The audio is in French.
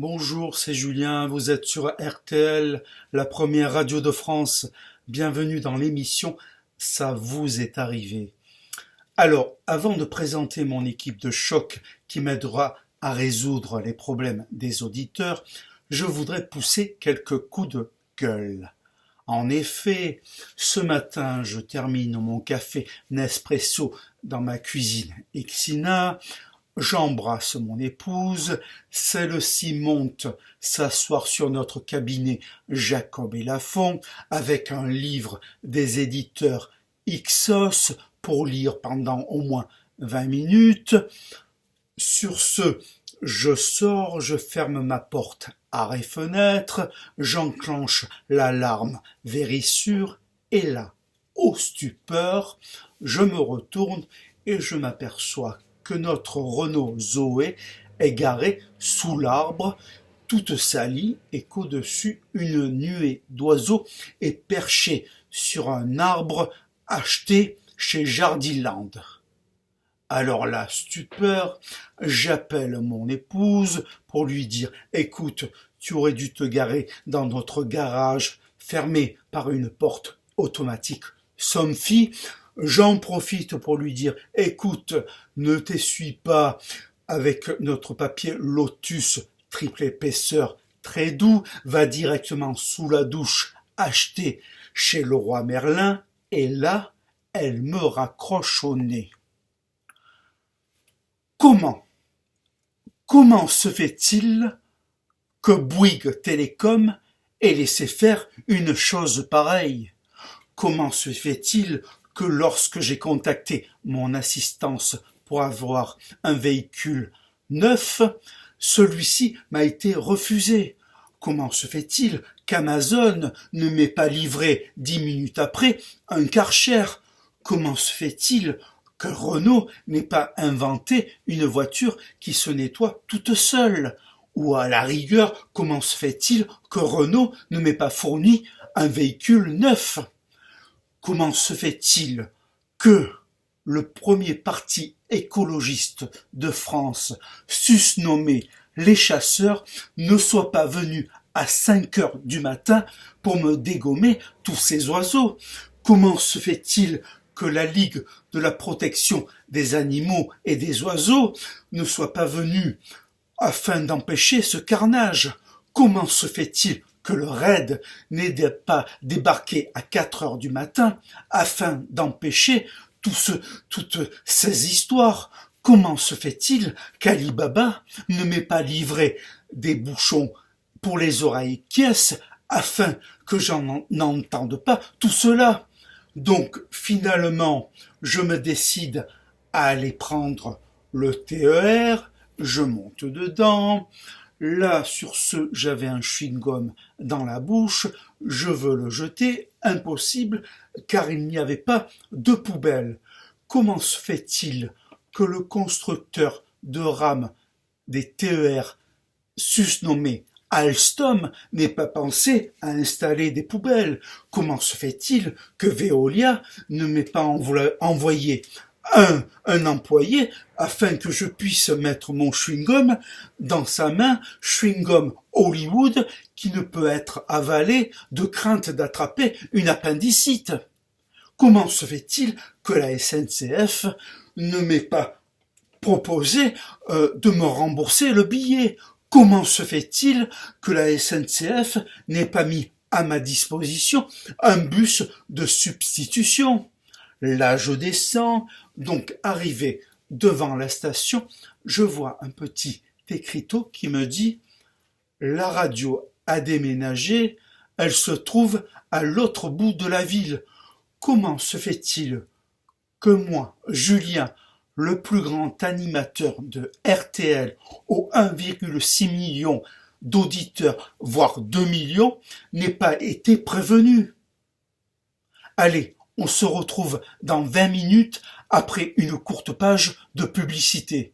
Bonjour, c'est Julien, vous êtes sur RTL, la première radio de France. Bienvenue dans l'émission Ça vous est arrivé. Alors, avant de présenter mon équipe de choc qui m'aidera à résoudre les problèmes des auditeurs, je voudrais pousser quelques coups de gueule. En effet, ce matin, je termine mon café Nespresso dans ma cuisine Xina. J'embrasse mon épouse, celle-ci monte s'asseoir sur notre cabinet Jacob et Lafont avec un livre des éditeurs Ixos pour lire pendant au moins 20 minutes. Sur ce, je sors, je ferme ma porte arrêt et fenêtre, j'enclenche l'alarme Vérissure et là, ô stupeur, je me retourne et je m'aperçois que notre Renault Zoé est garée sous l'arbre, toute salie, et qu'au-dessus, une nuée d'oiseaux est perchée sur un arbre acheté chez Jardiland. Alors là, stupeur, j'appelle mon épouse pour lui dire « Écoute, tu aurais dû te garer dans notre garage fermé par une porte automatique. » Somfy, j'en profite pour lui dire « Écoute, ne t'essuie pas avec notre papier Lotus triple épaisseur très doux, va directement sous la douche acheté chez Leroy Merlin. » Et là, elle me raccroche au nez. Comment se fait-il que Bouygues Télécom ait laissé faire une chose pareille? Comment se fait-il que lorsque j'ai contacté mon assistance pour avoir un véhicule neuf, celui-ci m'a été refusé? Comment se fait-il qu'Amazon ne m'ait pas livré 10 minutes après un Karcher? Comment se fait-il que Renault n'ait pas inventé une voiture qui se nettoie toute seule? Ou à la rigueur, comment se fait-il que Renault ne m'ait pas fourni un véhicule neuf? Comment se fait-il que le premier parti écologiste de France, susnommé Les Chasseurs, ne soit pas venu à 5 heures du matin pour me dégommer tous ces oiseaux? Comment se fait-il que la Ligue de la protection des animaux et des oiseaux ne soit pas venue afin d'empêcher ce carnage? Comment se fait-il que le RAID n'ait pas débarqué à 4 heures du matin afin d'empêcher toutes ces histoires? Comment se fait-il qu'Alibaba ne m'ait pas livré des bouchons pour les oreilles pièces afin que j'en n'entende pas tout cela? Donc, finalement, je me décide à aller prendre le TER, je monte dedans. Là, sur ce, j'avais un chewing-gum dans la bouche, je veux le jeter, impossible, car il n'y avait pas de poubelle. Comment se fait-il que le constructeur de rames des TER susnommé Alstom n'ait pas pensé à installer des poubelles? Comment se fait-il que Veolia ne m'ait pas envoyé un employé afin que je puisse mettre mon chewing-gum dans sa main, chewing-gum Hollywood qui ne peut être avalé de crainte d'attraper une appendicite? Comment se fait-il que la SNCF ne m'ait pas proposé de me rembourser le billet? Comment se fait-il que la SNCF n'ait pas mis à ma disposition un bus de substitution? Là, je descends, donc arrivé devant la station, je vois un petit écriteau qui me dit « La radio a déménagé, elle se trouve à l'autre bout de la ville. » Comment se fait-il que moi, Julien, le plus grand animateur de RTL aux 1,6 million d'auditeurs, voire 2 millions, n'ait pas été prévenu? Allez, on se retrouve dans 20 minutes après une courte page de publicité.